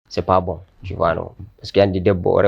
c'est pas bon, tu vois, non. Parce qu'il y a des débats,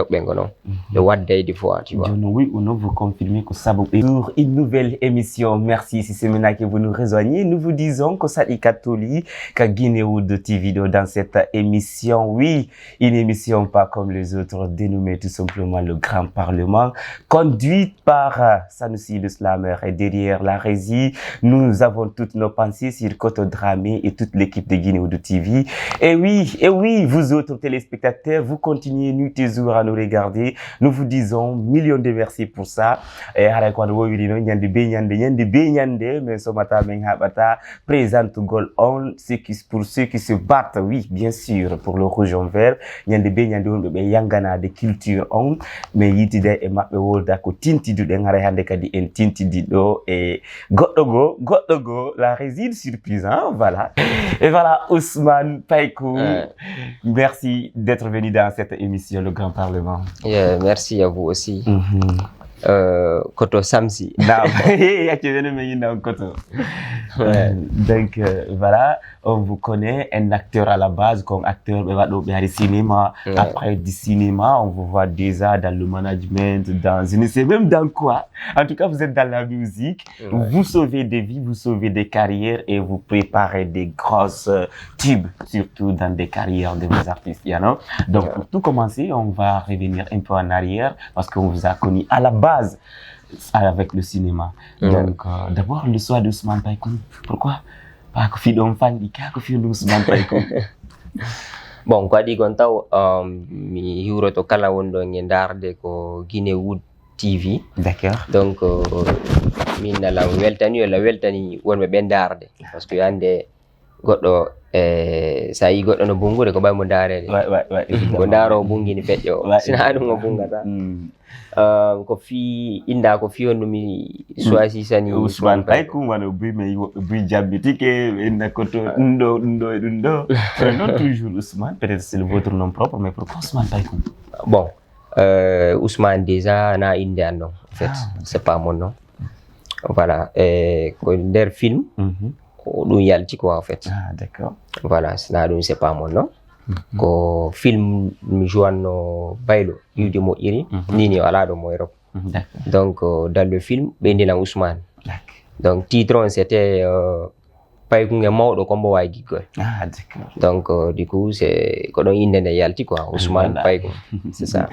le what day des fois, tu vois. Oui ou non, vous confirmez que ça vous pour une nouvelle émission. Merci si c'est maintenant que vous nous rejoignez. Nous vous disons que ça est catholique, qu'à Guinéoud TV dans cette émission. Oui, une émission pas comme les autres, dénommée tout simplement le Grand Parlement, conduite par Sanoussi le Slammer. Et derrière la régie, nous avons toutes nos pensées sur Koto Dramé et toute l'équipe de Guinéoud TV. Et oui, vous autres téléspectateurs, vous continuez nuit et jour à nous regarder. Nous vous disons millions de merci pour ça. Et mais ce matin, présente Goal On, pour ceux qui se battent, oui, bien sûr, pour le rouge en vert. Yangana de culture on, mais yitide et mappe wolda ko tinti du ngare hande kadi en tinti dido et goddo la résine surprise, hein, voilà. Et voilà, Ousmane Païkou, merci d'être venu dans cette émission, le Grand Parlement. Merci à vous aussi. Koto Samsi. Donc voilà, on vous connaît, un acteur à la base comme acteur de cinéma. Après du cinéma, on vous voit déjà dans le management, dans je ne sais même dans quoi. En tout cas, vous êtes dans la musique. Vous sauvez des vies, vous sauvez des carrières et vous préparez des grosses tubes, surtout dans des carrières de vos artistes. Non? Donc pour tout commencer, on va revenir un peu en arrière parce qu'on vous a connu à la base avec le cinéma. Donc d'abord le choix d'Ousmane Païkou. Pourquoi? Pas que film fan di ka que film Ousmane Païkou. Bon, quoi dit gontaw mi hiwro to kala wondo ngendarde ko Guinéoud TV. D'accord. Donc min la weltani wonbe bendarde parce que yande goddo sa yi goddo no bungude ko bay mo darede. Ko daro bungini pedjo sina dum mo bungata. Ko fi inda ko fi mi choisi sani Ousmane Païkou wano bi jabitike inda ko to ndo non toujours Ousmane, peut-être c'est votre nom propre, mais pourquoi Ousmane Païkou? Bon, Ousmane déjà na inde non en fait, c'est pas mon nom. Voilà, ko der film dum yalti quoi en fait. D'accord. Voilà, c'est pas mon nom. Ko film mi jouano baylo yude mo iri nini ala do mo Europe. Donc dans le film Bendela Ousmane. Donc titre c'était Païkou nge mawdo kombo way gigol. D'accord. Donc du coup c'est ko don inde ne yalti quoi Ousmane Païkou. C'est ça.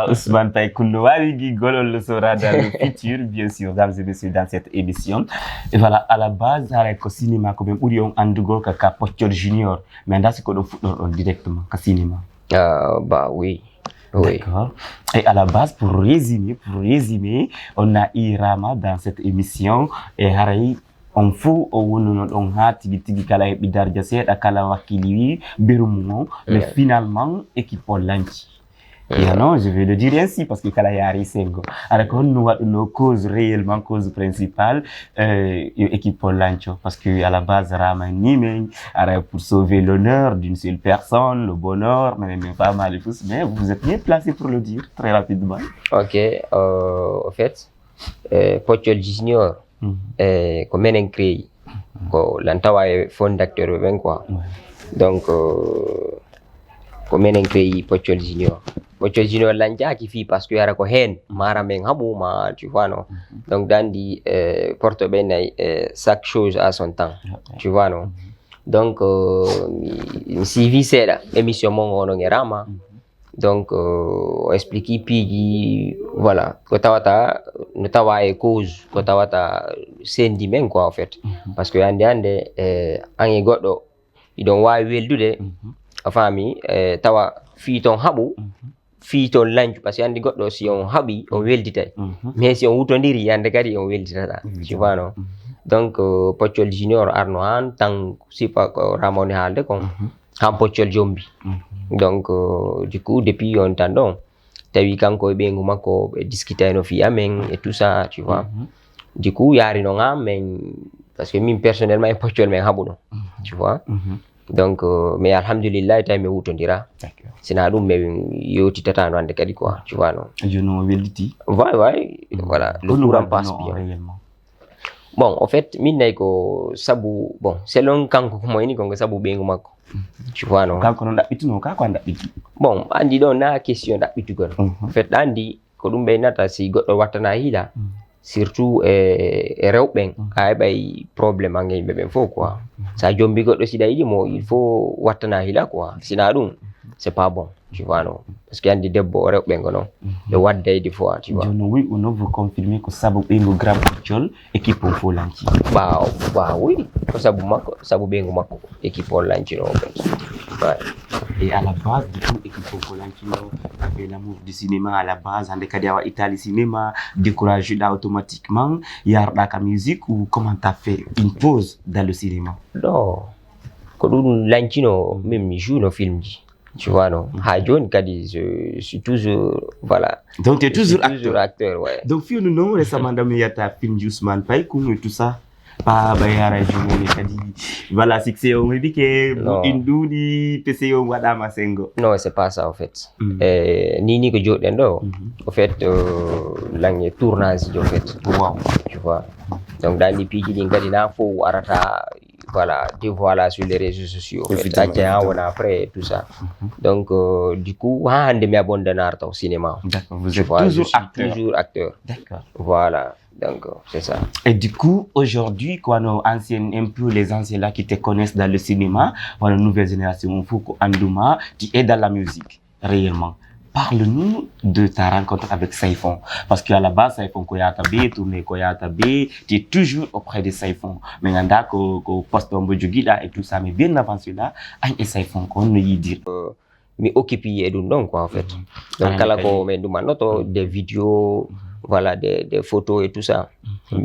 Ousmane Païkou no way gigol on le saura dans le futur bien sûr mesdames et messieurs dans cette émission. Et voilà, à la base avec le cinéma quand même uri on andugo ka Pochol Junior mais ndas ko do fuddo directement ka cinéma. Bah oui. D'accord. Et à la base, pour résumer, on a Irama dans cette émission et Harai on fout au nom on a tigi kala bidar jaset akala wakili berumo mais finalement équipe Lanchi. Et non, je vais le dire ainsi parce que kala yari sengo. Alors nous nos causes réellement cause principale équipe Lancho parce que à la base Rama Nimeng pour sauver l'honneur d'une seule personne, le bonheur, mais pas mal et tout, mais vous êtes bien placé pour le dire très rapidement. OK, en fait Pochol Junior ko menen créé ko lantawa fondateur ben quoi. Donc ko menen créé Pochol Junior lanja qui fi parce que yara ko hen mara men habu ma tu vois non. Donc dandi porte ben chaque chose à son temps, tu vois non. Donc mi suivi c'est émission mon ono ngerama. Donc expliquer puis voilà ko tawata no tawa e cause ko tawata sendi men quoi en fait parce que ande an goddo idon wawi weldude afami tawa fi ton habu fi ton lanju parce que ande goddo si on habi on welditay mais si on wutondiri ande kadi on welditata tu vois non. Donc Pochol Junior arno an tan sipa ko ramoni halde kon han Pochol Jombi. Donc du coup depuis on tandon tawi kanko be ngumako discuter no fi amen et tout ça tu vois. Du coup yari no ngam men parce que min personnellement Pochol men habuno tu vois. Donc mais alhamdulillah tay me wutondira. D'accord. Sina dum me yoti tata no ande kadi quoi tu vois non. Je no welditi. Voilà, le courant passe bien. Réellement. Bon, en fait, min nay ko sabu bon, selon kanko ko moyni ko sabu be ngumako. tu vois non Kanko non ɗaɓɓiti no ka ko an ɗaɓɓiti. Bon andi ɗo na question ɗaɓɓitugol en fait andi ko ɗum ɓeynata si goɗɗo wattana hiila surtout e rewɓen a heɓay probléme ange yimɓe ɓen fof quoi sa jombi goɗɗo siɗa yiɗimo il faut wattana hiila quoi sina ɗum c'est pas bon tu vois non parce que andi debbo o rewɓe ngo non ɓe wadday des fois tu vois jono wi ono vous confirmer ko sabu ɓeygu Grand Picciol équipe o fof lanci ba oui ko sabu makko sabu ɓeygu makko équipe o lancino o ɓen et à la base du coup équipe o fof lancino avec l'amour du cinéma à la base hande kadi awa Italie cinéma découragé ɗa automatiquement yarɗa ka musique ou comment t'as fait une pause dans le cinéma? Non ko ɗum lancino min mi joue no film ji tu vois non ha joni kadi je suis toujours voilà donc tu es toujours acteur ouais donc fiu non récemment dami yata film ji Ousmane Paye et tout ça pa bayara jumoni kadi voilà succès o wi ke in duuɗi pc o waɗama sengo non c'est pas ça en fait ni ko joɗɗen ɗo au fait langue tournage ji en fait wow tu vois donc dandi piiji ɗin kadi na fo arata voilà dévoila sur les réseaux sociaux on a après tout ça donc du coup hande mi abondanarta au cinéma d'accord vous êtes toujours acteur d'accord voilà donc c'est ça et du coup aujourd'hui quoi nos anciens un peu les anciens là qui te connaissent dans le cinéma voilà nouvelle génération Fouko Andouma tu es dans la musique réellement. Parle-nous de ta rencontre avec Saifon. Parce qu'à la base, Saifon Koyata B, tourné Koyata B, tu es toujours auprès de Saifon. Mais il y a ko poste en Bojugida et tout ça. Mais bien avant cela, il y a Saifon qu'on ne y dit. Mais occupé et donc quoi en fait. Donc quand on a des vidéos, voilà des photos et tout ça. Je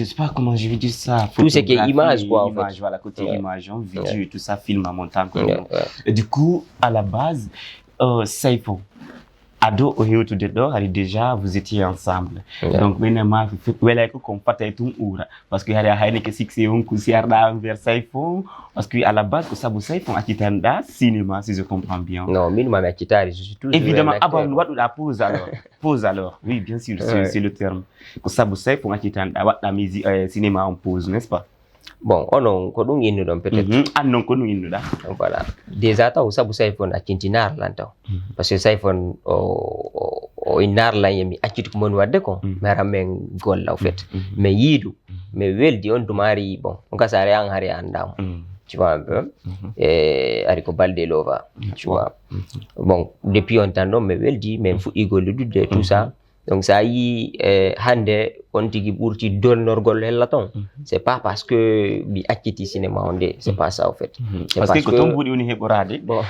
sais pas comment je vais dire ça. Tout ce qui est image quoi en fait. Voilà, côté image, vidéo et tout ça, film en montant. Et du coup, à la base, Saifon, ado au tout dedans, déjà vous étiez ensemble. Donc maintenant, voilà que qu'on fait tout oura parce que il y a rien que succès on cousiarda vers Saifon parce que à la base que ça vous Saifon akitanda cinéma si je comprends bien. Non, minimum akitari, je suis toujours évidemment avant nous la pause alors. Pause alors. Oui, bien sûr, c'est le terme. Que ça vous Saifon akitanda wat la musique cinéma en pause, n'est-ce pas? Bon, onon ko ɗum innuɗon peut-être annon ko ɗum innuɗa voilà déjà taw sabu Saifon accinti narlan taw parce que Saifon o narlan yemi acciti ko moni wadde ko mi ara men golla au fait mais yiidu mais weldi on dumari bon on kasare an hari andam tu vois un peu et ari ko balde lova tu vois bon depuis on temps mais weldi mais fuɗɗi gollude tout ça donc ça yi hande on tigi ɓurti dolnorgol hella ton c'est pas parce que mi acciti cinéma on de c'est pas ça en fait parce que ko ton ɓuuri woni heɓorade bon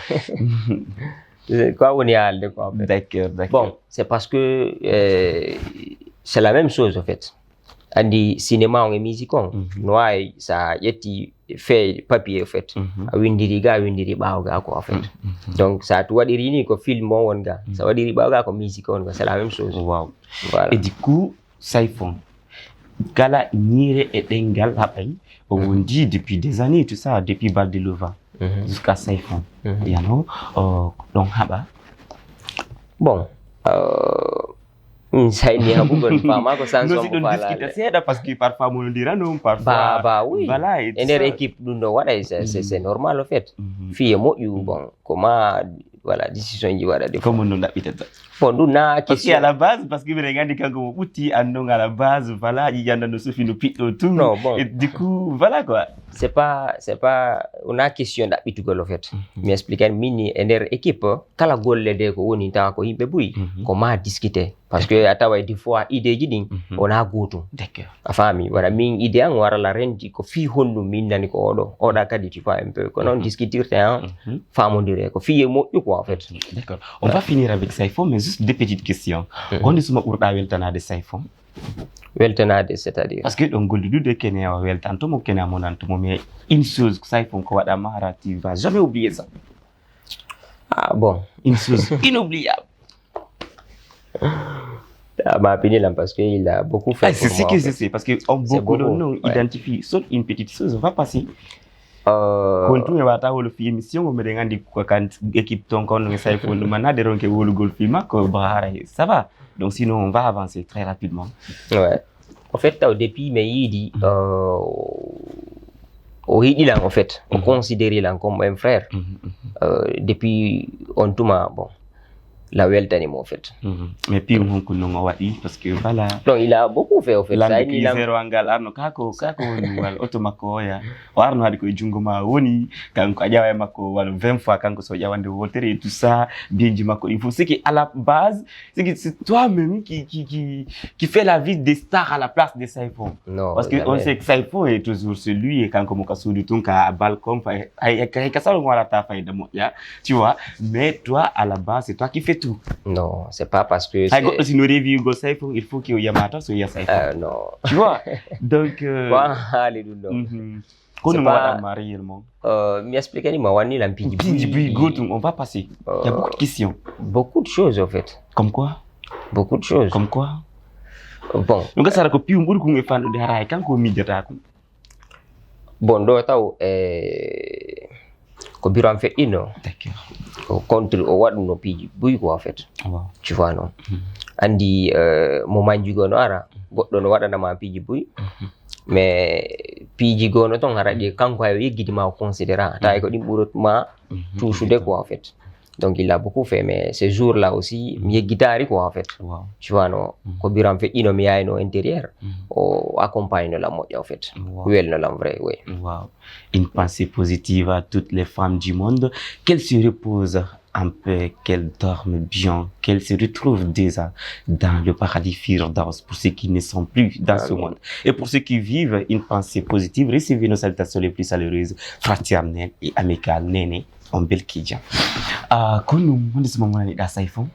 quoi woni haalde quoi en fait d'accord bon c'est parce que c'est la même chose en fait andi cinéma on e musique on no wawi sa ƴetti fait papier en fait a windiri ga a windiri ɓaawo ga quoi en fait donc ça tu waɗiri ni ko film on won ga sa waɗiri ɓaawo ga ko musique on ga c'est la même chose wow voilà et du coup Saifon kala ñiire e ɗengal haɓay o wondi depuis des années tout ça depuis Balde Lova jusqu'à Saifon yano ɗon haɓa bon sayni haɓugol fama ko sans on discuter seeɗa parce que parfois mono ndira non parfois bah oui voilà e nder équipe ɗum ɗo waɗa c'est normal au fait fiye moƴƴu bon koma voilà décision ji waɗa de comme no ɗaɓɓitata bon ɗum na parce que à la base parce que mbiɗa gandi kanko mo ɓutti andon à la base voilà ƴiƴanda no sofi no piɗɗo tout non bon et du coup voilà quoi c'est pas una question ɗaɓɓitugol au fait mi explique min e nder équipe kala golle de ko woni tawa ko yimɓe ɓuuri ko ma discuter parce que a tawa des fois idée ji ɗin wona gotum d'accord a faami waɗa min idée an warala rendi ko fi honɗum min nani ko oɗa kadi tu vois un peu ko noon discutirte famodire ko fiye moƴƴu quoi en fait d'accord on va finir avec Saifon mais juste deux petites questions honde suma ɓurɗa weltanade Saifon weltanade c'est-à-dire parce que ɗon golludude kene o weltantomo kene a monantomo mais une chose Saifon ko waɗama hara tu vas jamais oublier ça ah bon une chose inoubliable ma pinilam parce que il a beaucoup fait c'est ce que je sais parce que on beaucoup de non identifie sauf une petite chose va passer kontume wata wolo fi émission mo de ngandi ko kan équipe ton kon ngi Saifon ɗum manade ronke wolugol fi makko bahara ça va donc sinon on va avancer très rapidement ouais en fait depuis me yidi o hiɗilan en fait o considéré lan comme un frère depuis on tuma bon la weltanimo en fait. Mais puis on connaît waɗi parce que voilà. Donc il a beaucoup fait en fait. Lande ki zero angal arno kako woni wal auto makko ya warno hadi ko jungo ma woni kanko ajawa makko wal 20 fois kanko so jawande wotere et tout ça bienji makko il faut c'est que à la base c'est toi-même qui fait la vie des stars à la place de Saifon. Non, parce que on sait que Saifon est toujours celui et kanko mo kasudi ton ka balcon ay kasalo wala ta fayda mo ya tu vois, mais toi à la base c'est toi qui fais tout. Non, c'est pas parce que ay goddo sino revi go Saifon il faut qu'il y yamata so ya Saifon. Non. Tu vois, donc c'est pas réellement. M'expliquer ni mawani la mpiji on va passer. Il y a beaucoup de questions. Beaucoup de choses en fait. Comme quoi? Beaucoup de choses. Comme quoi? Bon. Donc ça ko piu mburu ko ngefando de haray kanko midata ko. Bon do taw ko biro en fait ino. D'accord. Au contre au wadu no piji buy ko en fait. Wow. Tu vois non. Andi mo manjugo no ara goddo no wadana ma piji buy. Mais piji gono ton haradi kanko ayo yigidi ma considérant ta ko dim burut ma touche quoi en fait. Donc il a beaucoup fait mais ces jours là aussi mi guitare quoi en fait. Wow. Tu vois non ko biram fait ino mi ay no intérieur o accompagne la mode en fait. Well no la vrai oui. Wow. Une pensée positive à toutes les femmes du monde, qu'elles se reposent un peu, qu'elles dorment bien, qu'elles se retrouvent déjà dans le paradis Firdaus pour ceux qui ne sont plus dans ce monde. Et pour ceux qui vivent une pensée positive, recevez nos salutations les plus chaleureuses, fraternelles et amicales, Néné, en Belkidjan. Quand nous sommes dans Saifon,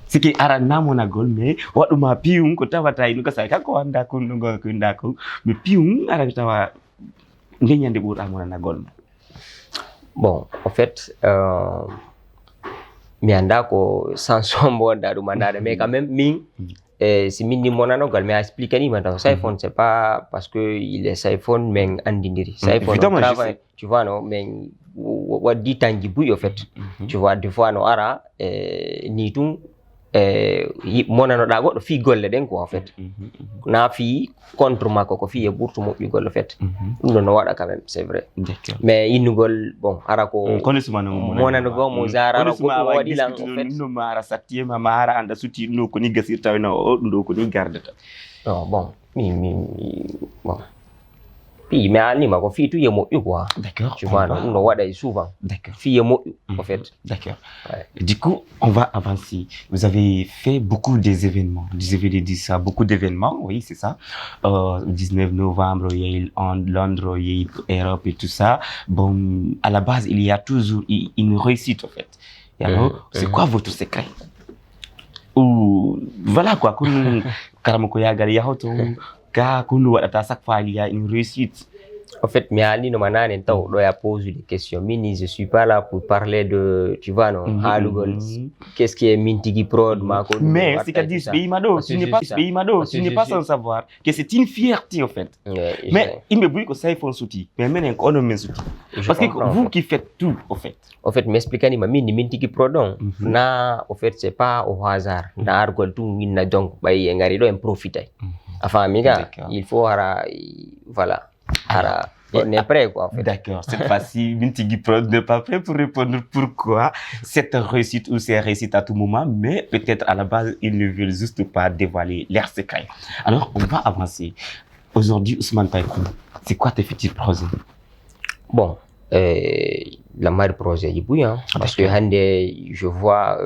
c'est que arana mona gol mais waduma piung ko tawata inu ka sai ka ko anda ko ngo ko ndako mais piung ara tawa ngenyande bura mona na gol. Bon, en fait mi anda ko sans sombo da mandade mais quand même si mini monano gal mais expliquer ni maintenant Saifon c'est pas parce que il est Saifon mais andindiri Saifon travail tu vois non mais wadi tangibu en fait tu vois des fois no ara ni tum monano da goddo fi golle den ko en fait na fi contre mako ko fi e burtu mo bi golle fait non no wada quand même c'est vrai. Mais inugol bon ara ko monano go mo zara ko wadi lan en fait no mara satiema mara anda suti no ko ni gasirta na o ndo ko ni gardata. Non bon bon puis mais ani ma ko fi tout yemo quoi. D'accord. Tu vois non wada souvent. D'accord. Fi yemo en fait. D'accord. Ouais. Du coup, on va avancer. Vous avez fait beaucoup d'événements. Vous avez dit ça, beaucoup d'événements, oui, c'est ça. 19 novembre, il y a eu Londres, il y a eu Europe et tout ça. Bon, à la base, il y a toujours une réussite en fait. Et alors, c'est quoi votre secret? Ou voilà quoi, comme Karamoko Yagali Yahoto. Il y a une réussite. En fait, je suis pas là pour parler de, tu vois, non, qu'est-ce qui est Mintigi Prod, mais c'est qu'à dire, tu n'es pas sans savoir que c'est une fierté, en fait. Mais il me dit que ça, il faut un soutien. Mais maintenant, on a un soutien. Parce que vous qui faites tout, en fait. En fait, m'expliquez, Mintigi Prod, na, en fait, c'est pas au hasard. Na, argol tout, il n'a donc, bah, il y a un profiter. Enfin, amiga, il faut, voilà. On est prêt, quoi, en fait. D'accord. Cette fois-ci, Mintigi Prod n'est pas prêt pour répondre pourquoi cette réussite ou ces réussites à tout moment, mais peut-être à la base, ils ne veulent juste pas dévoiler leurs secrets. Alors, on va avancer. Aujourd'hui, Ousmane Taïkou, c'est quoi tes futurs projets? Bon, la mère projet, il bouille, hein. Parce que je vois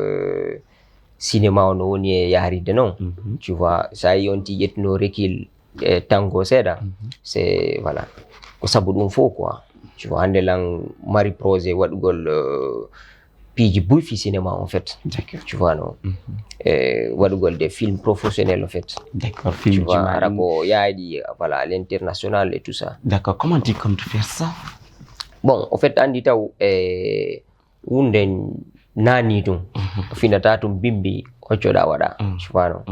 cinéma on est yari de non. Tu vois, ça y on dit no rekil tango seda. C'est voilà. Ça boudou faux quoi. Tu vois, ande lang mari projet wadugol piji bouy fi cinéma en fait. Tu vois non. Wadugol des films professionnels en fait. D'accord, film tu vois, arako yaadi voilà, à l'international et tout ça. D'accord, comment tu comptes faire ça? Bon, en fait andi taw unden nani tum finata tum bimbi occoda wada tu vois non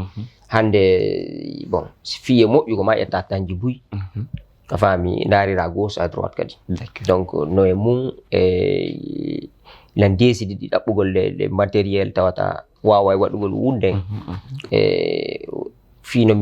hande bon fiye moƴƴugo ma ƴetta tanji buy a faami darira gauche à droite kadi donc no e mum lan desidi ɗi ɗaɓɓugol le matériel tawata wawa e waɗugol wunden fino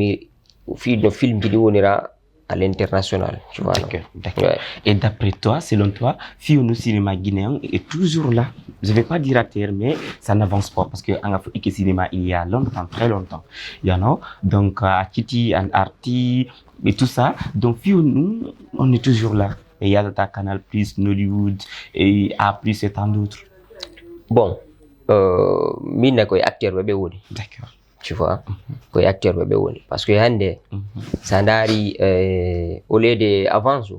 film jiɗi wonira à l'international, tu vois. D'accord. Ouais. Et d'après toi, selon toi, le cinéma guinéen est toujours là. Je ne vais pas dire à terre, mais ça n'avance pas parce qu'en Afrique, le cinéma, il y a longtemps, très longtemps. You know? Donc, à Kitty, en Arti, et tout ça. Donc, nous, on est toujours là. Et il y a Tata Canal+, Nollywood, et A+, et tant d'autres. Bon, je suis acteur web. D'accord. Tu vois, je suis acteur web. Parce que Hande, Sandari, au lieu d'avance,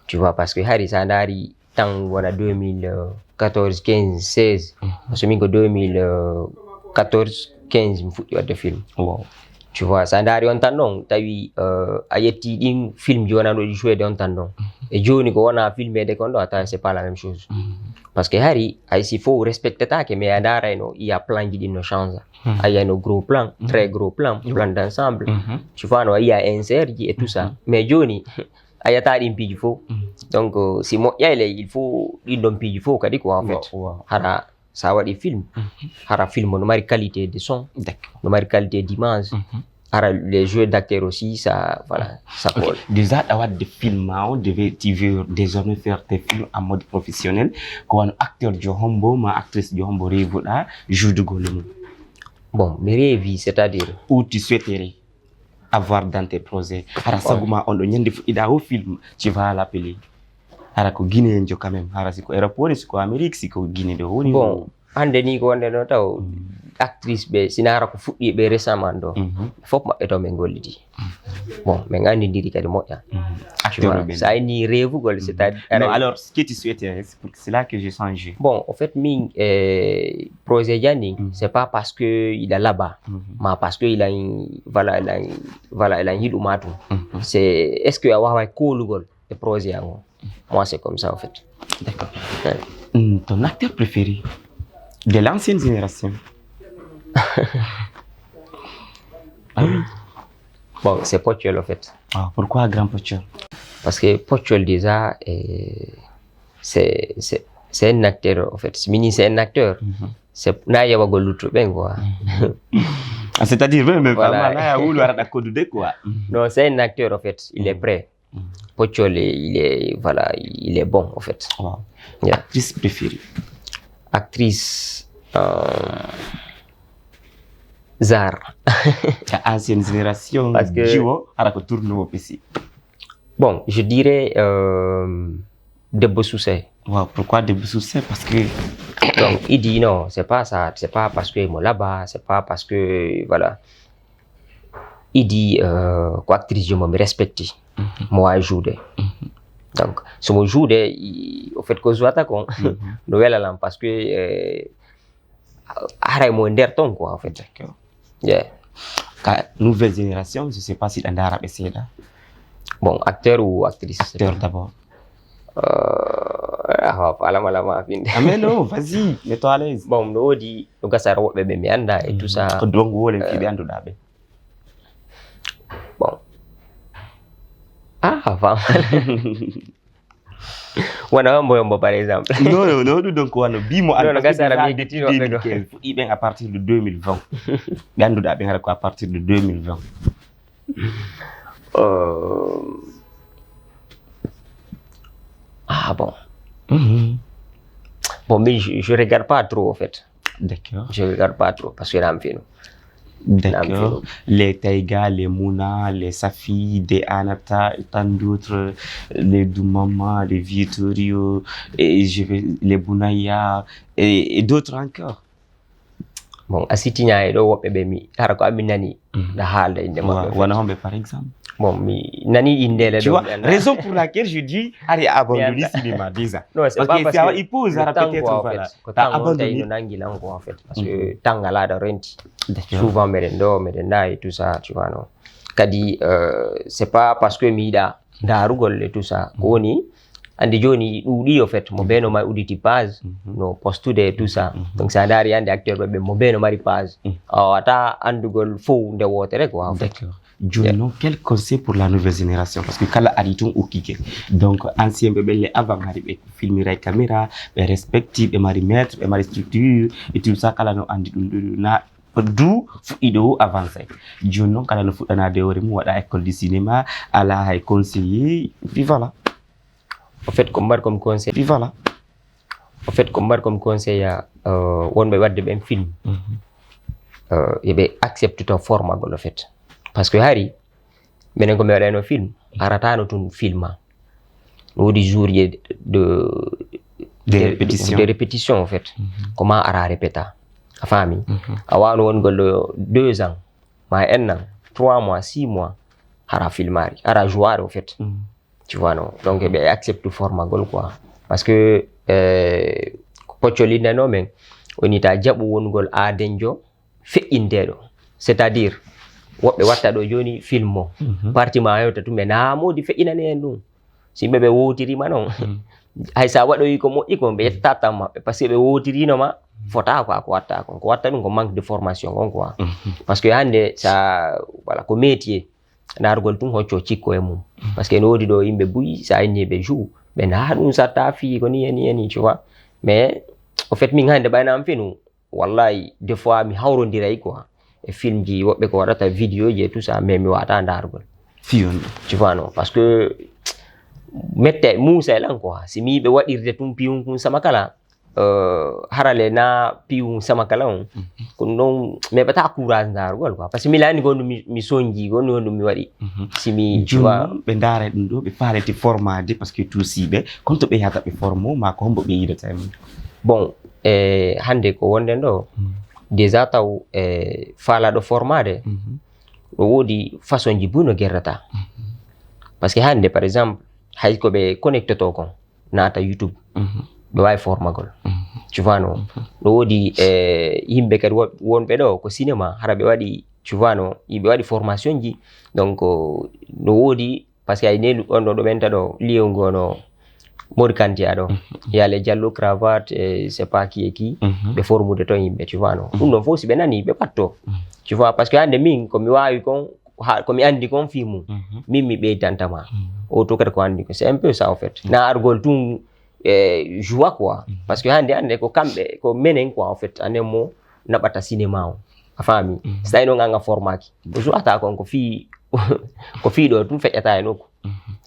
tu vois, parce que Harry Sandari, tant voilà 2014, 15, 16, parce que 2014, 15, je fais de film. Wow. Tu vois, Sandari, on t'annonce, tu as eu un film qui a joué de on t'annonce. Et Johnny, quand on a filmé des condos, c'est pas la même chose. Parce que Harry, il faut respecter ça, mais il y a plein de choses. Il y a un gros plan, très gros plan, plan d'ensemble. Tu vois, il y a un sergi et tout ça. Mais Johnny, il y a un peu de faux. Donc, si moi, il faut un peu de faux, en fait. Ça va des films. Il film, on a une qualité de son, on a une qualité d'image. Les jeux d'acteurs aussi, ça, voilà, ça colle. Déjà, avoir des films, on devait désormais faire des films en mode professionnel. Quand un acteur de Hombo, ma actrice de Hombo, joue de Golem. Bon, mes rêves, c'est-à-dire où tu souhaiterais avoir dans tes projets. Alors, ça, on a un film, tu vas l'appeler. Alors, que Guinée, quand même. Alors, c'est quoi, aéroport, c'est quoi, Amérique, c'est quoi, Guinée de haut niveau. Bon, Andeni, quand on a actrice, c'est un peu récemment. Faut que je me golidi. Bon, mais on dit que ça ni rêve, c'est-à-dire. Non, alors, ce que tu souhaites, c'est là que j'ai changé. Bon, en fait, projet Yannick, c'est pas parce que il est là-bas, mais parce que il a une, voilà, il a une matou. C'est, est-ce que avoir un cool le projet moi, c'est comme ça, en fait. D'accord. Ton acteur préféré de l'ancienne génération? Ah oui. Bon, c'est Pochol, en fait. Ah, pourquoi Grand Pochol? Parce que Pochol, déjà, c'est un acteur, en fait. C'est un acteur. C'est c'est-à-dire, même voilà. Non, c'est un acteur, en fait. Il est prêt. Pochol, il est bon, en fait. Wow. Yeah. Actrice préférée? Actrice... Zar. Ancienne génération. Parce que... Bon, je dirais Debo Soussé. Wow, pourquoi Debo Soussé? Parce que... Donc, il dit non, c'est pas ça. C'est pas parce que moi là-bas, c'est pas parce que... Voilà. Il dit quoi, actrice, je me respecte. Moi, je joue. Donc, si je joue, au fait que je joue, nouvelle parce que... Arrête mon derton, quoi, en fait. D'accord. Yeah. Nouvelle génération, je ne sais pas si dans l'arabe c'est là. Bon, acteur ou actrice? Acteur d'abord. Ah, mais non, vas-y, mets-toi à l'aise. Bon, nous dit, nous avons bébé mianda et tout ça. Donc, vous les filles en d'abord. Bon. Ah, avant. Bon, par exemple. Non, donc on a bimo à partir de 2020. À partir de 2020. Ah bon. Bon, mais je regarde pas trop, en fait. D'accord. Je regarde pas trop parce que là, d'accord. Les Taïga, les Mouna, les Safi, les Anata, et tant d'autres, les Doumama, les Vitorio, et les Bounaya, et d'autres encore. Bon, Asitina et l'eau, bébé, Tarako Aminani, la Halle, par exemple. Bon, mais Nani Indele. Tu vois, raison pour laquelle je dis, allez, abandonner le cinéma, déjà. Non, c'est pas parce que il pose à peut-être, voilà. Abandonner en fait. Parce que Tangala de Renti, souvent Merenda et tout ça, tu vois, non. Kadi, c'est pas parce que Mida, Darugol et tout ça, Koni, andi Johnny, Udi, en fait, mon beno ma Udi tipaz, no, postude et tout ça. Donc, c'est un derrière des acteurs, mon beno maripaz. Ata, Andugol, fou, de water, quoi, en fait. D'accord. Jono, quel conseil pour la nouvelle génération? Parce que quand la ariton ou kike, donc ancien bébé les avant arrivé filmer la caméra, les respectifs, et marimètre, et mari structure, et tout ça, quand la no andi na d'où fuɗɗiɗo avancé joni noon kala no fuɗɗanade hoore mum waɗa école du cinéma ala hay conseiller puis voilà au fait ko mbaɗi comme conseil puis voilà au fait ko mbaɗi comme conseil wonɓe wadde ɓen film yoɓe accepte to formagol au fait par ce que hari minen komi waɗano film aratano tun filma woodi jour de répétition en fait comment ara répéta a faami a wawno wongol 2 ans ma 1 an 3 mois 6 mois hara filmari ara jouare au fait tu vois non donc ɓe accepte formagol quoi parce que poccol innano men woni ta jaɓu wongol aadenjo feƴƴinteɗo c'est à dire woɓɓe watta ɗo joni film o parti ma yewta tum ɓe namodi feƴƴinani en ɗum so yimɓe ɓe wotirima noon hay sa waɗoyi ko moƴƴi ko ɓe yetta tan maɓɓe par ce que ɓe wotirinoma fota quoi ko watta kon ko watta ɗum ko manque de formation on quoi par ce que hande sa voilà ko métier nargol tun hocco cikko e mum par ce que no wodi ɗo yimɓe buyi sa inni ɓe joue ɓe na ɗum satta fi ko ni eni tu vois mais au fait min hande ɓaynam finu wallahi des fois mi hawrodiray quoi e film ji woɓɓe ko waɗata vidéo ji et tout ça mais mi wata dargol fiyon tu vois non parce que mette musa elan quoi si mi ɓe waɗirde tum piyum kum sama kala harale na piyum sama kala on ko non mais bata courage dargol quoi parce que mi lani gonɗum mi soñji gonɗum mi waɗi simi tu vois ɓe daara ɗum ɗo ɓe faalete formade parce que tusiɓe comme to ɓe yahata ɓe formo ma ko hombo ɓe yidata e mum bon hande ko wonden ɗo déjà taw faalaɗo formade no woodi façon ji buy no guerrata parce que hande par exemple hay ko ɓe connecte to kon naata YouTube ɓe wawi formagol tu vois no no woodi yimɓe kadi wonɓe ɗo ko cinéma hara ɓe waɗi tu vois no ɓe waɗi formation ji donc no woodi par ce que ay nelu on ɗo ɗo ɓenta ɗo lieu ngono Mori Kanté aɗo yale Diallo cravate et c'est pas qui et qui ɓe formude to yimɓe tu vois no ɗum ɗon fof si ɓe nani ɓe patto tu vois parce que hande min komi wawi kon komi andi kon filmu min mi ɓeydantama o to kadi ko andi ko c'est un peu ça en fait na argol tun joie quoi parce que hande ko kamɓe ko menen quoi en fait anen mo naɓata cinéma o a faami so tawi noon anga formaki ko joata kon ko fi ko fiiɗo tun feƴƴata e nokku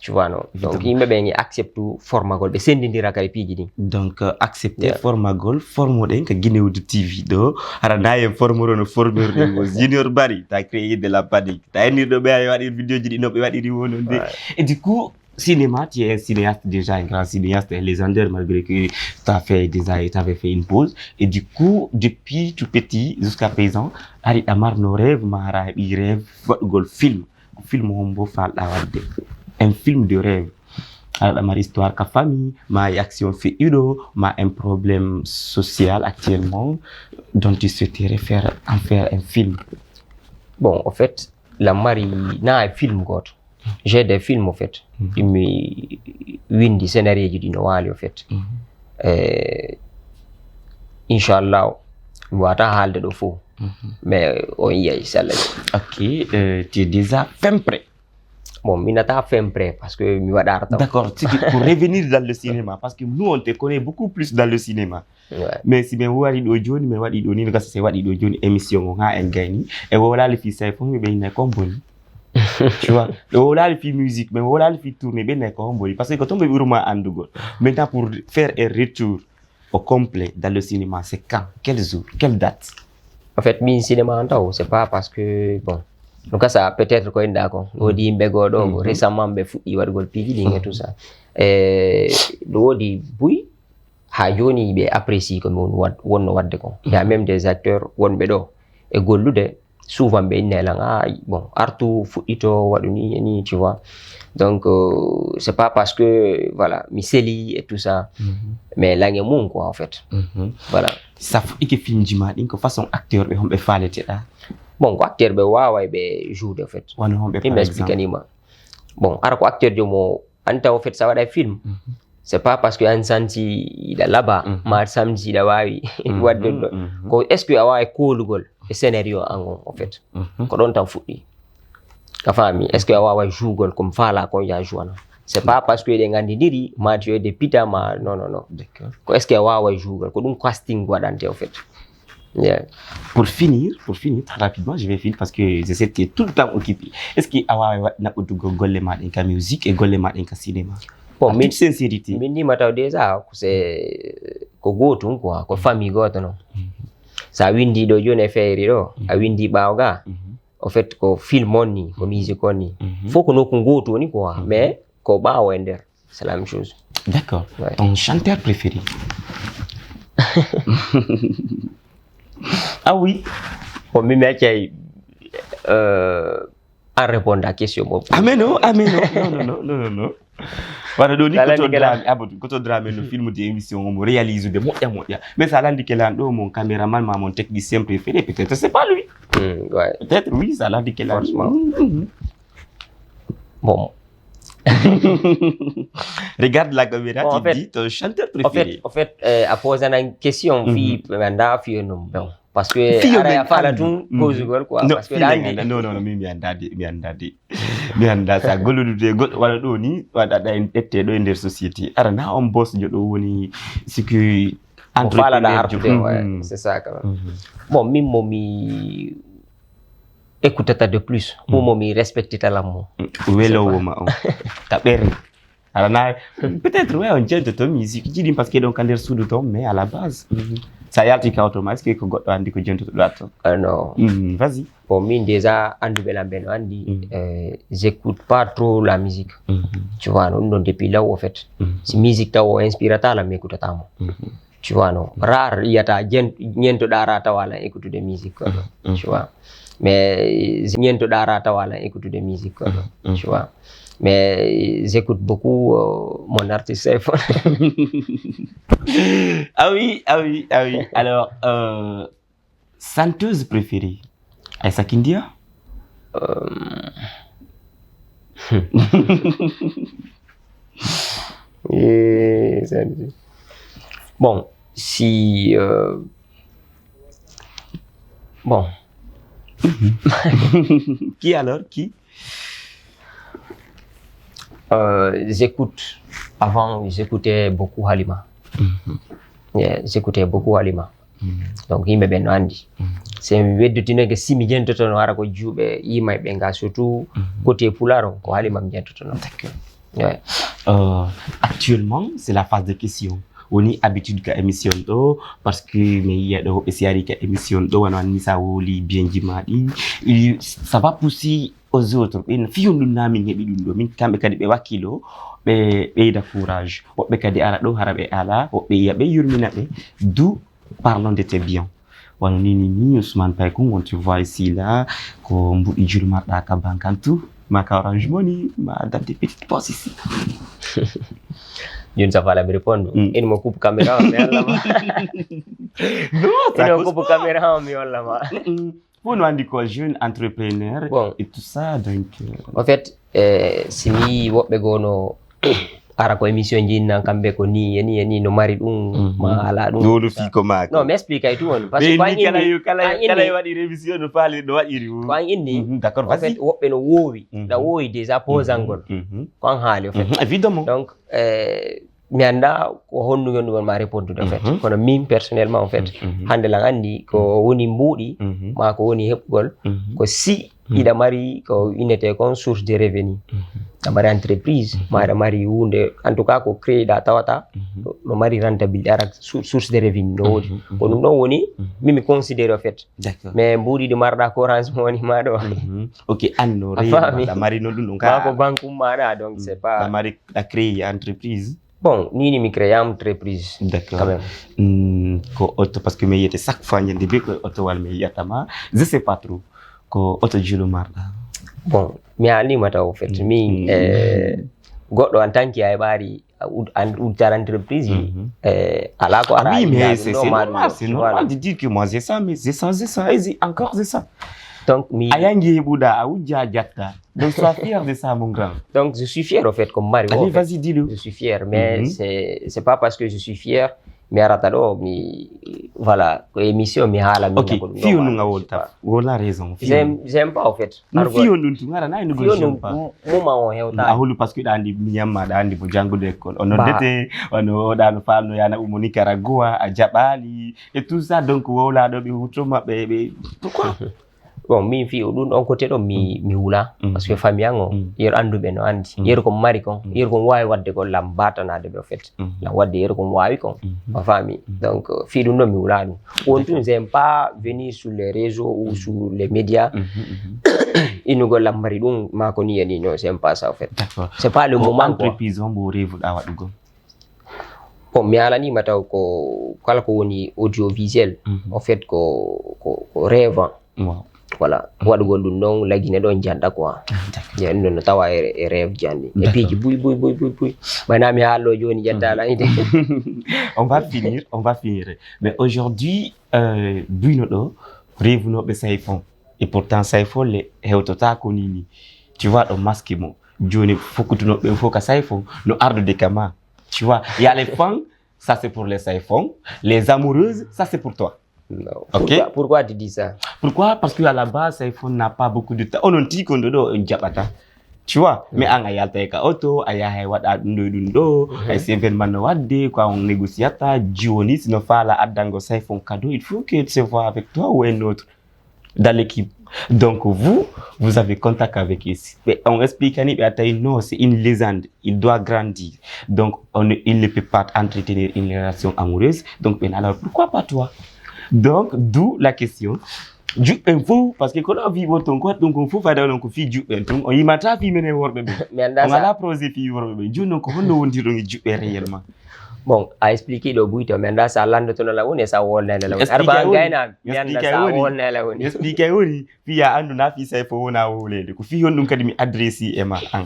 tu vois non donc yimɓe ɓe accepte formagol ɓe sendidira kadi piiji ɗin donc accepté formagol formoɗen ko Guinéwood TV ɗo hara na en formoro no formeur mo Junior Barry ta créé de la panique ta ennirɗo ɓe ay waɗir vidéo ji ɗi no ɓe waɗiri wonon de et du coup cinéma, tu es un cinéaste déjà, un grand cinéaste, un légendaire malgré que tu avais fait une pause. Et du coup, depuis tout petit jusqu'à présent, Harit Amar no rêve, Mahara, il rêve, film Hombo Fall un film de rêve. Alors, ma histoire de famille, ma action fait un problème social actuellement dont tu souhaiterais faire un film. Bon, en fait, la Marie n'a un film god. J'ai des films en fait. Mi windi scénario ji dino wali en fait. Inshallah mi wata haalde ɗo fo. Mais on y est inchallah. OK, tu es déjà fin prêt. Bon, mi nata fin prêt parce que mi waɗa taw. D'accord, pour revenir dans le cinéma parce que nous on te connaît beaucoup plus dans le cinéma. Ouais. Mais si ben waɗi ɗo joni mi waɗi ɗo ni gasa se waɗi ɗo joni émission o ha en gayni e wala le fi say fo mi be ko boni. Tu vois, voilà le film musique, mais voilà le film tourner bien d'accord parce que quand on veut vraiment andugol. Maintenant pour faire un retour au complet dans le cinéma, c'est quand, quel jour, quelle date? En fait, mi cinéma en c'est pas parce que bon, donc ça peut-être ko d'accord. Wodi yimɓe goɗo récemment ɓe fuɗɗi waɗgol piiji et tout ça. Ɗo wodi buy ha joni ɓe apprécie ko wonno wadde kon. Il y a même des acteurs wonɓe ɗo e gollude souvent ɓe innelan bon artu fuɗɗito waɗu ni tu vois donc c'est pas parce que voilà mi seli et tout ça mais langue mum quoi en fait voilà ça ike film jima ɗin ko façon acteur ɓe homɓe faleteɗa bon ko acteur ɓe waway ɓe joude en fait wano homɓe mi expliquanima bon ara ko acteur jomo anta en fait ça waɗa film c'est pas parce que an santi iɗa laɓa ma samedi iɗa wawi wadde ɗo ko est ce que a wawi kolugol e scénario angon en fait ko ɗon tan fuɗɗi ka faami est ce que a wawa jougol comme faala kon ya jouana c'est pas parce que eɗen gandidiri mati yoyde pita ma non ko est ce que a wawa jougol ko ɗum casting waɗante en fait Yeah. Pour finir, très rapidement, je vais finir parce que je sais que tu es tout le temps occupé. Est-ce que awa na utugo golle ma en musique et golle ma en cinéma? Bon, Toute sincérité. Mini mataw déjà c'est ko gotum quoi, ko famille goto non. Sa windi do joni feeri do, a windi bawga. En fait ko film on ni, ko musique on ni. Faut que no ko goto ni quoi, mais ko bawo ender. C'est la même chose. D'accord. Ouais. Ton chanteur préféré? Ah oui. Bon, mais à répondre à la question. Ah mais non. Non. Voilà, donc quand on drame le film d'émission, on réalise de moya. Mais ça l'a dit que là, mon caméraman, mon technicien préféré, peut-être c'est pas lui. Ouais. Peut-être oui, ça l'a dit que là. Bon. Regarde la caméra, bon, tu dis ton chanteur préféré. En fait, à poser une question, bon. Parce que ara ya fala tun gozugol quoi parce que non mi anda sa golude wala do ni wada da en tette do nder société ara na on boss jodo woni siki entrepreneur ouais c'est ça quand même. Bon mi écoutata de plus mi respecte ta l'amour welo woma on ta berni ara na peut-être ouais on jente to musique jidi parce que donc nder sudu to mais à la base ça y a tika automatique que goddo andi ko jento do atto non vas-y. Pour moi déjà andu belambeno andi j'écoute pas trop la musique tu vois non depuis là en fait si musique taw inspirata la m'écoute tamo tu vois non rare yata niento darata wala écoute de musique quoi tu vois mais niento darata wala écoute de musique quoi tu vois mais j'écoute beaucoup mon artiste iPhone. Ah oui. Alors, chanteuse préférée? Aïssa Kindia? Bon, si... Bon. Qui alors? Qui? J'écoutais beaucoup Halima. J'écoutais beaucoup Halima. Donc il me ben andi. C'est un weddutine que si mi jentoto no ara ko jube yima be nga surtout côté Pularo ko Halima mi jentoto no. D'accord. Ouais. Actuellement, c'est la phase de questions. On a habitude qu'à émission do parce que mais il y a des spécialistes qu'à émission do on a mis ça au lit bien dimadi. Ça va pousser aux autres. Une fille on n'a mis du min kambe kadi be wakilo be da courage. Be kadi ala do harabe ala be ya be yurmina be d'où parlons de tes biens. Wala ni Ousmane Paikoum on te voit ici là ko mbudi julma da ka bankantu ma ka Orange Money ma dans des petites postes ici. Je ne sais pas la répondre. Il me coupe caméra mais Allah. Non, ça coupe caméra mais Allah. Pour nous dire quoi jeune entrepreneur bon. Et tout ça donc en fait si mi wobbe gono ara ko émission jinna kambe ko ni no mari dum ma ala dum no fi ko ma non m'explique ay tout on parce que kala wadi révision no faale do wadi ru ko inni d'accord en fait wobbe no wowi da wowi déjà posangol ko an haali en fait évidemment donc mi anda ko honnu yon ma répondre en fait kono min personnellement en fait hande la andi ko woni mbudi ma ko woni hebgol ko si ida mari ko inete kon source de revenu da mari entreprise ma da mari hunde en tout cas ko créer da tawata no mari rentabilité ara source de revenu no wodi ko dum non woni mi considère en fait d'accord mais mbudi de marda ko Orange Money ma do OK anno da mari no dum ka ko banque ma da donc c'est pas da mari da créer entreprise. Bon, ni mi créé une entreprise. D'accord. Quand même. Parce que mais chaque fois il y a des que auto wal mais yatama, je sais pas trop. Ko auto jilo marda. Bon, mi ali mata au fait mi goddo en tant qu'il bari ou tar entreprise ala ko ara. Oui, mais c'est normal de dire que moi c'est ça mais c'est ça et encore c'est ça. Donc mi ayangi buda ou jajatta. Donc sois fier de ça mon grand. Donc je suis fier en fait comme Mario. Allez, vas-y dis-le. Je suis fier mais c'est pas parce que je suis fier mi arata ɗo mi voilà ko émission mi haala min ok fiyo nu nga wolta wala raison j'aime pas au fait no fiyo nun tu ngara nay no go j'aime pas muma o hewta a hulu parce que da andi miyamma da andi bo jangude école on dete on da no falno yana umo Nicaragua a jabali et tout ça donc wala do be wutoma be pourquoi bon min fi ɗum ɗon côté ɗo mi hula parce que famille an o yeru anduɓe no andi yeru kon mari kon yeru kon wawi wadde kon lam batanade ɓe au fait lam wadde yeru kon wawi kon ma famille donc fi ɗum ɗon mi hula ɗum on tun j'aime pas venir sur les réseaux ou sur les médias inugol lammari ɗum mako ni yani no j'aime pas ça au fait c'est pas le moment entreprise on bo revuɗa waɗugo bon mi alanima taw ko kala ko woni audiovisuel en fait ko rêve voilà waɗugol ɗum ɗon lagine ɗon janɗa quoi jen non no tawa e rêve jandi e piiji buy ɓayna mi haallo joni jettala ide on va finir mais aujourd'hui buyno ɗo rêvunoɓe Saifon et pourtant Saifon le hewtota ko nini tu vois ɗo masque mo joni fokkutunoɓe fof ka Saifon no ardude kama tu vois il y a les fans ça c'est pour les Saifon les amoureuses ça c'est pour toi. Non. Okay. Pourquoi tu dis ça? Pourquoi? Parce qu'à la base, Saifon n'a pas beaucoup de temps. On ne dit qu'on doit un diapata. Tu vois? Mais en ayalta ka auto, ayahe wada ndo, ay événement no wadde, quoi, on négociata, Dionis no fala adango Saifon cadeau. Il faut qu'il se voit avec toi ou un autre dans l'équipe. Donc vous avez contact avec ici. On explique à non, c'est une légende. Il doit grandir. Donc il ne peut pas entretenir une relation amoureuse. Donc alors pourquoi pas toi? Donc, d'où la question. Du info, parce que quand on vit votre quoi, donc on faut faire dans le coffee du info. On y m'a fi mené voir bébé. On a la prosé fi voir bébé. Du non qu'on ne dit donc du réellement. Bon, à expliquer le bout, mais là ça lande ton la one et ça wall na la one. Arba gaina, mianda ça wall na la one. Expliquer oui, fi ya andu na fi sai fo na wole. Ko fi yon dum kadi mi adresse ema an.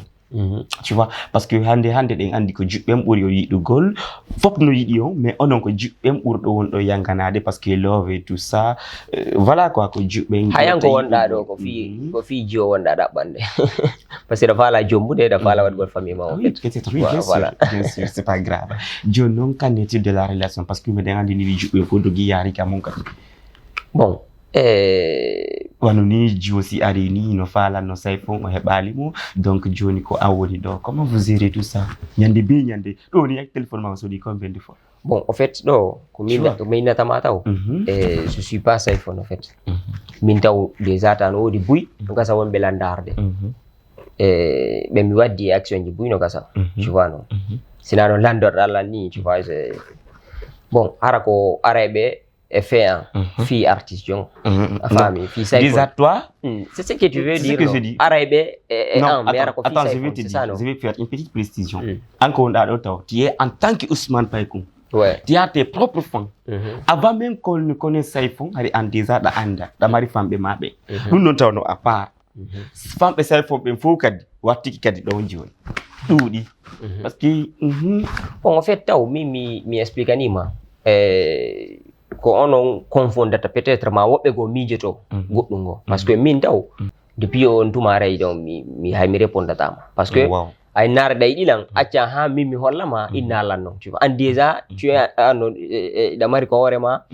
Tu vois, parce que hande den andi ko juɓɓem ɓuri o yiɗugol fop no yiɗi on mais onon ko juɓɓem ɓurɗo wonɗo yanganade parce que love et tout ça voilà quoi ko juɓɓen hayan ko wonɗa ɗo ko fi jiwo wonɗa ɗaɓɓande parce que da fala jombude da fala waɗgol famille ma oui peut-être oui bien sûr c'est pas grave joni noon qu'en est-il de la relation parce que meɗen andi ni juɓɓen ko dogi yaari ka mon kadi bon wano ni jiwo si ari ni no fala no Saifon o heɓali mo donc joni ko awoni ɗo comment vous gérez tout ça ñande be ñande ɗo ni ak téléphone ma sodi combien de fois bon en fait ɗo ko min natama taw je suis pas Saifon en fait min taw déjà tan o wodi buy no gasa wonɓe landarde ɓe mi waddi action ji buy no gasa tu vois non sina no landorɗo Allah ni tu vois bon ara ko areɓe et fait fille artiste famille fille Saifon déjà toi c'est ce que tu veux dire non attends je vais te dire je vais faire une petite précision encore tu es en tant que Ousmane Paikoum tu as tes propres fans avant même qu'on ne connaisse Saifon ari en déjà da anda da mari fambe maɓe ɗum non tawno à part famɓe Saifon ɓe fof kadi wattiki kadi ɗon joni ɗuuɗi parce que bon en fait taw mi explique anima ko onon confondata peut-être ma woɓɓe go miijoto goɗɗum go parce que min taw depuis on tuma ray ɗon mi hay mi répondatama parce que ay naare ɗay ɗilan acca ha min mi hollama inna lan non tu vois an déjà tu es no ɗamari ko hoorema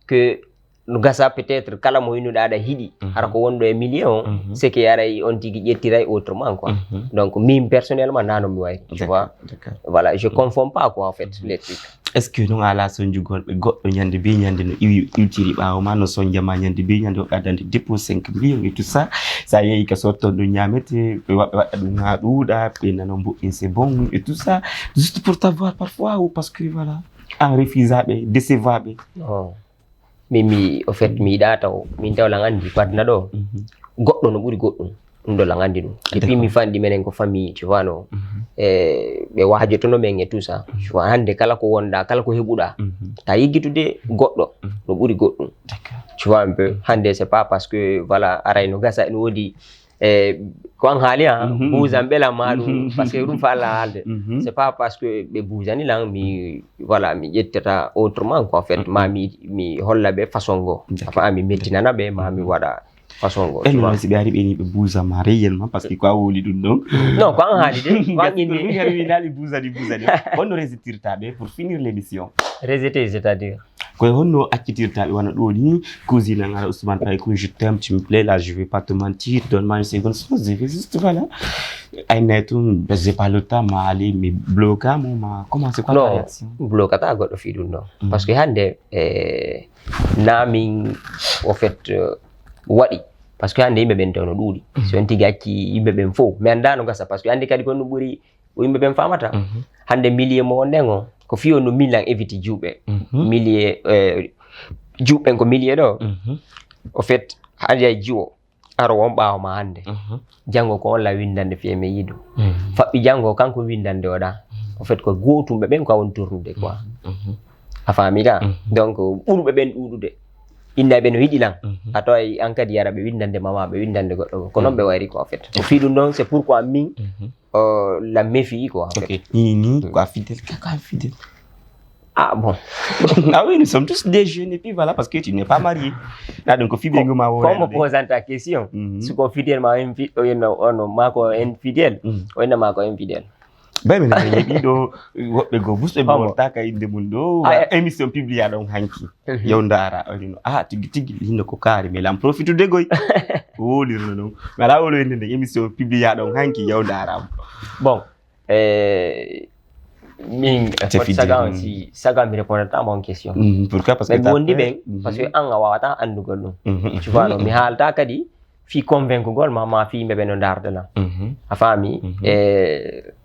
que no gasa peut-être kala mo yinnuɗa aɗa hiɗi ara ko wonɗo e million c'est que aray on tigui ƴettiray autrement quoi donc min personnellement nano mi wayri tu vois voilà je confonds pas quoi en fait les trucs est-ce que non ala sonjugol ɓe goɗɗo ñande be ñande no iwtiri ɓawo ma no sonjama ñande be ñande o ɓaddande dépôt 5 millions et tout ça sa yeehi ka sotton ɗum ñamete ɓe waɗa ɗum ha ɗuuɗa ɓe nano mboɗin c'est bon et tout ça juste pour t'avoir parfois ou parce que voilà en refusaɓe décevaɓe mi au fait mi yiɗa taw min taw lan andi padna ɗo goɗɗo no ɓuuri goɗɗum ɗum ɗo lan andi ɗum depuis mi fandi menen ko famille tu vois no ɓe wajotono men e tout ça tu vois hande kala ko wonɗa kala ko heɓuɗa ta yiggitude goɗɗo no ɓuuri goɗɗum tu vois un peu hande c'est pas parce que voilà aray no gasa en woodi ko an haali buusan ɓelan ma ɗum parce que ɗum fa Allah haalde c'est pas parce que ɓe buusani lan mi voilà mi ƴettata autrement quoi en fait ma mi holla ɓe façon go afa mi mettinana ɓe ma mi waɗa façon go non si ɓe ari ɓeni ɓe buusama réellement parce que ko a woli ɗum ɗon non ko an haali de ko an indi mi naali buusani honno resistirta ɓe pour finir l'émission Rejeté, c'est-à-dire? Quand on a quitté le cousine, Ousmane, je t'aime, tu me plais, là, je vais pas te mentir, donne-moi une seconde, juste voilà. J'ai pas le temps, mais aller, mais bloquer, comment c'est quoi ta réaction? Non, bloquer, t'as got of non. Parce que hande, naming, au fait, wadi. Parce que hande, il me bente on doudi. Si on tiga qui, il me ben faux. Mais anda no gasa, parce que hande kadi kono buri, il me ben famata. Hande millier mo nengo, ko fiyo no milan eviti jube. Millier, jube ko millier do. Au fait, hande jiwo. Aro won ɓaawo ma hande jango ko on la windande fiye me yidu faɓɓi jango kanko windande oɗa en fait ko gotumɓe ɓen ko won tournude quoi a faamita donc ɓurɓe ɓen ɗuɗude innaɓe no yiɗilan a tawa an kadi yara ɓe windande mama ɓe windande goɗɗo ko noon ɓe wayri ko en fait o fi ɗum ɗon c'est pourquoi min la méfie quoi en fait ni quoi fidèle quelqu'un fidèle. Ah bon. Ah oui, nous sommes tous des jeunes et puis voilà, parce que tu n'es pas marié. Là, donc, comme on pose ta question, si on fidèle, mako infidèle, on est mako infidèle. Ben, mais il y a go boost et bon ta kay de mundo émission publiée donc hanki yondara tigi lindo ko kari mais l'en profite de goy oh lirno non mais là wolo ende émission publiée donc hanki yondara bon min saga mi répondre à mon question. Pourquoi? Parce que mais bondi ben parce que an awata andugol dum tu vois no mi halta kadi fi convaincre gol ma fi be no darde la a fami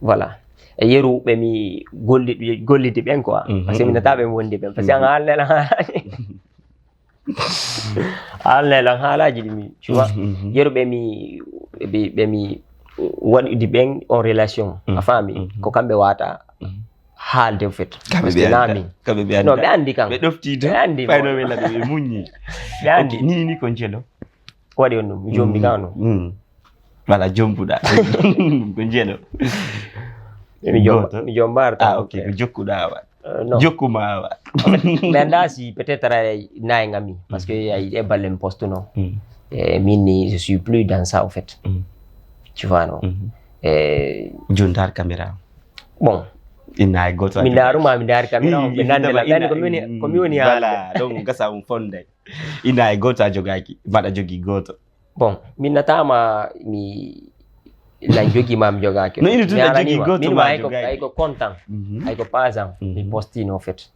voilà e yeru be mi gollidi ben quoi parce que mi nata be wondi ben parce que an halle la halaji mi tu vois yeru be mi wadi di ben en relation a fami ko kambe wata halde en fait parce que nami no be andi kan be dofti do andi fayno be la be munyi be andi ni ko jelo wadi on mi jombi kano voilà jombuda ko jelo mi jombarta ok jokkuda wa jokkuma wa mais ndasi peut-être nay ngami parce que ay e balem poste non mini je suis plus dans ça en fait tu vois non jondar caméra bon ina goto mindar caméra be nande la dani ko mi woni voilà donc gasa un fonde ina goto jogaki bada jogi goto bon minatama mi la jogi mam jogaki no ina tunda jogi goto ma jogaki ay ko content ay ko par exemple mi postine en fait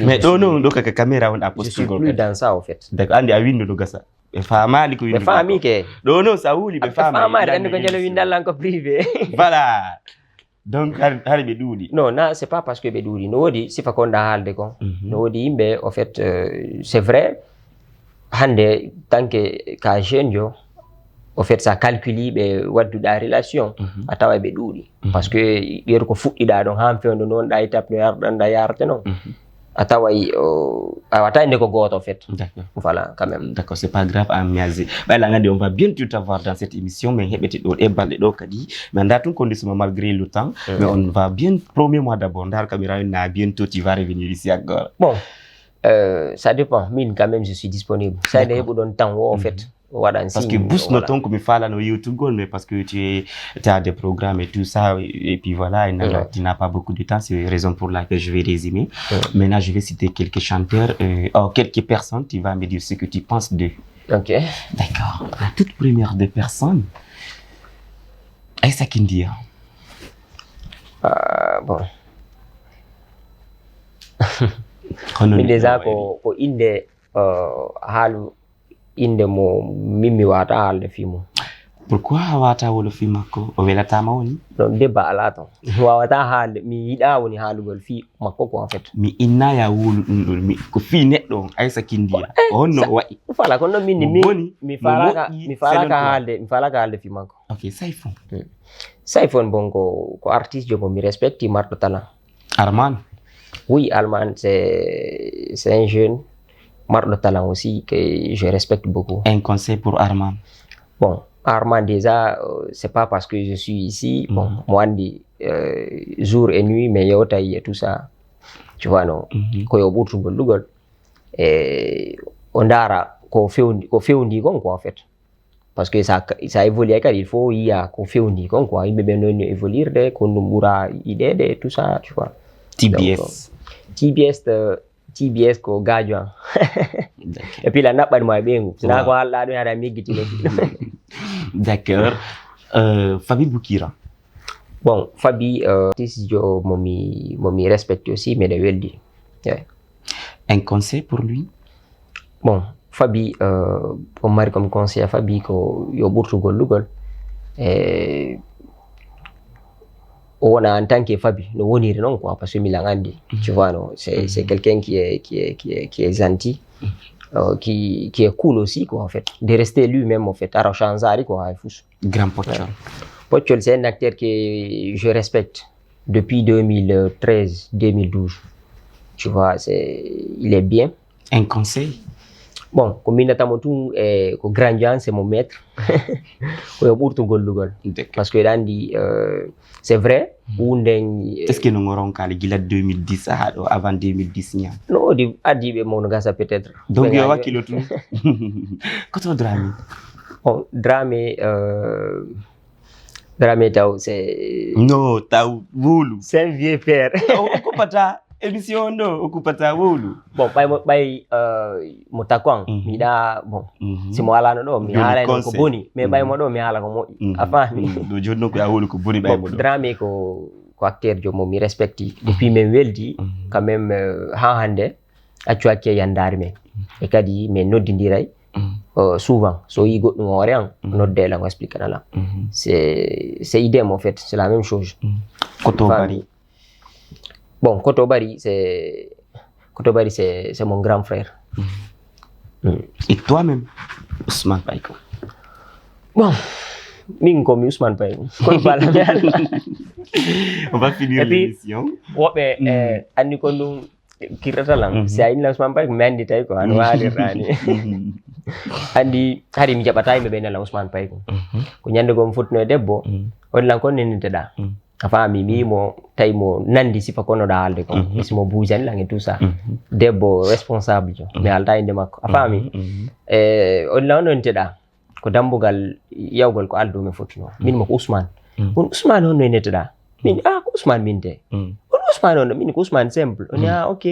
mais do ka caméra on a posté gol plus dans ça en fait d'accord andi a windo do gasa be famali ko windo be fami ke do no sawuli be famali andi ko jelo windal ko privé voilà donc har be dudi non na c'est pas parce que be dudi no wodi sifa ko nda halde ko no wodi imbe en fait c'est vrai hande tanke ka jeune jo en fait ça calculi be wadduda relation atawa be dudi parce que yer ko fuddida don han fewndo non da étape no yarda yarte non atawa awata ndeko goto en fait voilà quand même d'accord c'est pas grave amiazi bala ngadi on va bientôt t'avoir dans cette émission mais hebeti do e balde do kadi mais ndatun condition malgré le temps mais on va bien premier mois d'abord ndar caméra na bientôt tu vas revenir ici encore bon ça dépend min quand même je suis disponible ça ne hebu don temps en fait parce que boost voilà. Notre comme il fallait no YouTube mais parce que tu as des programmes et tout ça et puis voilà tu n'as pas beaucoup de temps c'est la raison pour laquelle je vais résumer maintenant je vais citer quelques chanteurs quelques personnes tu vas me dire ce que tu penses d'eux. Ok, d'accord. La toute première des personnes Aïssa Kindia. Bon min déjà ko inde halu inde mo mimi wata halde fimo pourquoi wata wolo fimako o welata mawni don debba ala ton wawata halde mi yida woni halugol fi makko ko en fait mi inna ya wulu dum do mi ko fi neddo Aïssa Kindia onno wa'i fala ko no minni mi falaka halde fi makko ok Saifon bon ko artiste jo mi respecte mardo talent Arman. Oui, Arman c'est un jeune mardo talent aussi que je respecte beaucoup. Un conseil pour Arman? Bon, Arman déjà, c'est pas parce que je suis ici, bon, moi on dit jour et nuit, mais yotaï et tout ça, tu vois non, ko yo butu bolugol et ondara ko feundi gon quoi en fait. Parce que ça évolue car il faut y a ko feundi gon quoi, il be ben évoluer de ko numbura idée de tout ça, tu vois. TBS. TBS ko gajo et puis la naɓɓat mo e ɓeengu sina ko haalɗa ɗum haɗa miggitino d'accord Fabi Boukira bon Fabi artiste momi respecte aussi mais de weldi yeah. Un conseil pour lui? Bon Fabi on mari comme conseil Fabi ko yo ɓurtu gollugol e wona en tant que Fabi no woniri non quoi parce que milan andi tu vois non c'est quelqu'un qui est gentil qui est cool aussi quoi en fait de rester lui-même en fait aro chanzari quoi ay fous Grand Pochol. Pochol c'est un acteur que je respecte depuis 2013-2012 tu vois il est bien. Un conseil? Bon ko minatamo tun ko grand Jean c'est mon maître ko ɓurtu gollugol parce que andi c'est vrai est-ce que nous aurons kali gila 2010 avant 2010 nya no adi be mon gasa peut-être donc yo wakilo tu koto Dramé bon Dramé taw c'est no taw wulu c'est un vieux père okupata émission ndo okupata wulu bon bay mutakwang miɗa bon simo alano ɗo mi haala ko boni mais ɓay mo ɗo mi haala ko moƴƴi a faami ɗo joni noon ko ya wolu ko boni ɓay mo ɗo Dramé ko acteur jomo mi respecti depuis min weldi quand même ha hande accu hakke yandare men e kadi min noddodiray souvent so yi goɗɗum hoore an nodde lan o explique nala c'est idem en fait c'est la même chose Koto Bari bon Koto Bari c'est mon grand frère. Et toi-même, Ousmane Païko? Bon, min comme Ousmane Païko. On va finir l'émission. Woɓe andi ko ɗum kirrata lan si a inni Ousmane Païko mi andi tawi ko an walirrani andi hari mi jaɓata yimɓe ɓe nela Ousmane Païko ko ñande gom futno e debbo on lan kon neniteɗa a faami mimo tawi mo nandi sifa konoɗa haalde ko ismo boujani lan e tout ça debbo responsable jo mi haalta inde makko a faami on lan on teɗa ko dambugal yawgol ko aldo mi fotuno min mo ko Ousmane on Ousmane on no neteɗa min ko Ousmane min te on Ousmane on min ko Ousmane simple on ok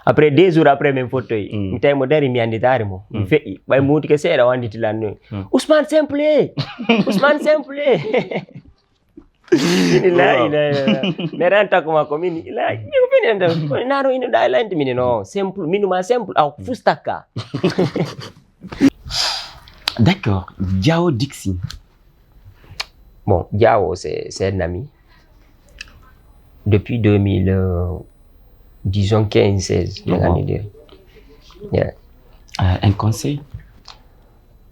après 2 jours après min fottoyi mi tawi mo dari mi anditare mo mi feƴƴi ɓay muuti ke seeɗa o anditilan noyi Ousmane simple Ousmane simple la mais ren takuma ko min la ko fini enda naro ino da lante min no simple minuma simple aw fustaka. D'accord. Diao Dixi. Bon, Diao c'est un ami depuis disons 15-16 yeah. Un conseil?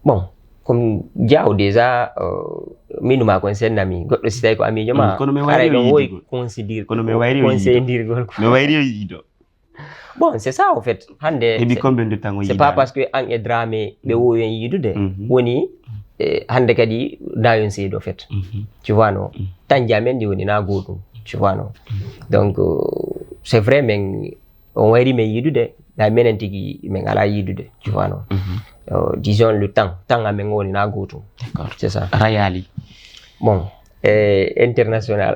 Bon, comme Diao déjà minuma conseil nami goɗɗo si tawi ko amijo ma aray ɗon woyi considére kono mi wayri considérgol mi wayri o yiiɗo bon c'est ça en fait hande heɓi combien de temps o c'est pas parce que an e Dramé ɓe wowen yiidude woni hande kadi dayon seedo en fait tu vois non tanji amen ndi woni na goɗɗum tu vois non donc c'est vrai min on wayri men yiidude da menen tigi min ala yiidude tu vois non disons le temps amen woni na goɗɗum d'accord c'est ça Rayali bon international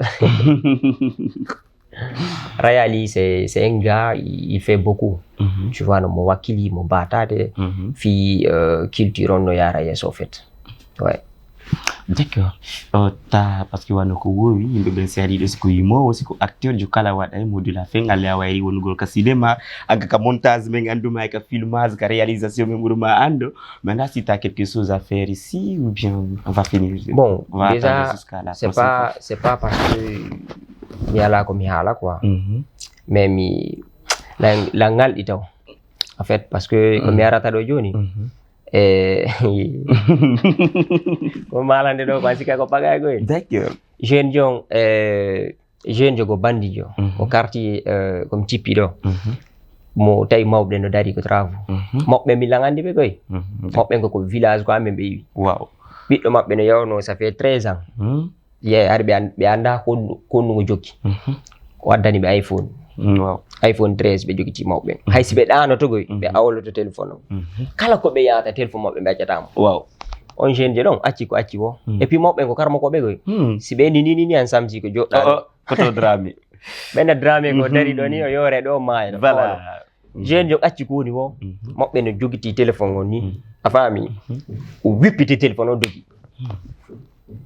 Rayali c'est un gars il fait beaucoup tu vois non mo wakkili mo batade fi culture on no yara yeso en fait ouais. D'accord. Parce que wano ko wowi yimɓe ɓen seeɗiɗo siko yimowo siko acteur jo kala waɗa e modi la fin alle a wayri wonugol ka cinéma aga ka montage men anduma e ka filmage ka réalisation men ɓurma ando maintenant si t'as quelque chose à faire ici ou bien on va finir bon déjà c'est pas parce que mi ala ko mi haala quoi mais mi la ngalɗi taw en fait parce que ko mi arata ɗo joni ko malande ɗo ko sika ko pagay goy d'accord jeune jon jeune jogo bandi jo ko quartier comme tippi ɗo mo tawi mawɓe no dari ko travaux moɓɓe mi langandi ɓe koy moɓɓe ko village ko amen ɓe yiwi wow ɓiɗɗo maɓɓe no yawno ça fait 13 ans ari ɓe anda konnugo jokki o waddani ɓe iPhone wow iPhone 13 ɓe jogiti mawɓe hay si ɓe ɗanoto goy ɓe awloto téléphone o kala ko ɓe yahata téléphone maɓɓe ɓe accatamo wow on jeune je ɗon acci wo et puis mawɓe ko karma koɓe goy si ɓe ni an samsi ko joɗɗa Koto Dramé ɓena drame ko dari ɗo ni o yore ɗo maayo Voilà. jeune jo acci ko woni wo moɓɓe no jogiti téléphone on ni a faami o wippiti téléphone o dogi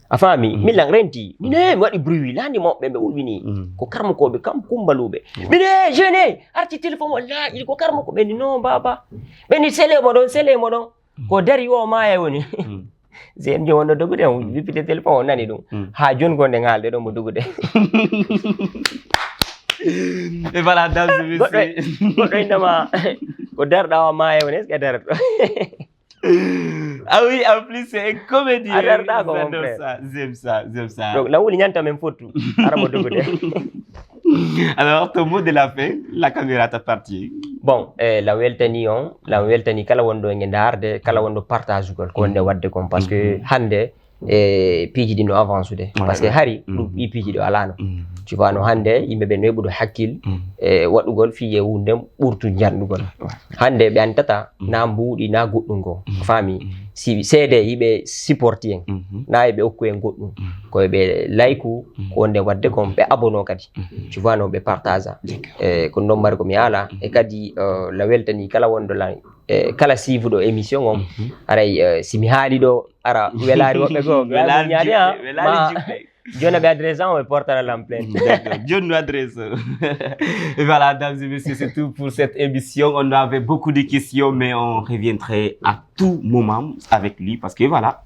a faami milan renti mine mi waɗi bruit landi moɓɓe ɓe ulwini ko karmakoɓe kam kumbaluɓe mine jeune arti téléphone wallahi ko karmako ɓeni non baba ɓeni sele moɗon ko dari o maya woni jeune jo wonno dogude o wippiti téléphone o nani ɗum ha joni gonɗe haalde ɗo mo dogude Et voilà, dames et messieurs. goɗɗo indema ko darɗa o maya woni est ce que darɗo Ah oui, en plus, c'est un comédien. J'aime ça. Donc, là où il y a un même photo. Alors, ton mot de la fin, la caméra t'appartient. Bon, la weltani kala wondo ngende harde, kala wondo partage ko wonde wadde kon parce que hande piiji ɗi no avance ude parce que hari ɗum ɗi piiji ɗo alano tu vois no hande yimɓeɓe no heɓuɗo hakkil waɗugol fiye wunde ɓurtu janɗugol hande ɓe antata na mbuuɗi na goɗɗum ko faami si seede yiɓe supporti en na eɓe hokku en goɗɗum koyeɓe layku ko wonde wadde kon ɓe abono kadi tu vois no ɓe partage ko ɗon mari komi haala e kadi la weltani kala wondo la kala siivuɗo émission on aray simi haali ɗo ara welari woɓɓe goo joni ɓe adresse on ɓe portara l'emplaine. D'accord, John nous adresse. Et voilà, dames et messieurs, c'est tout pour cette émission. On avait beaucoup de questions, mais on reviendrait à tout moment avec lui parce que voilà,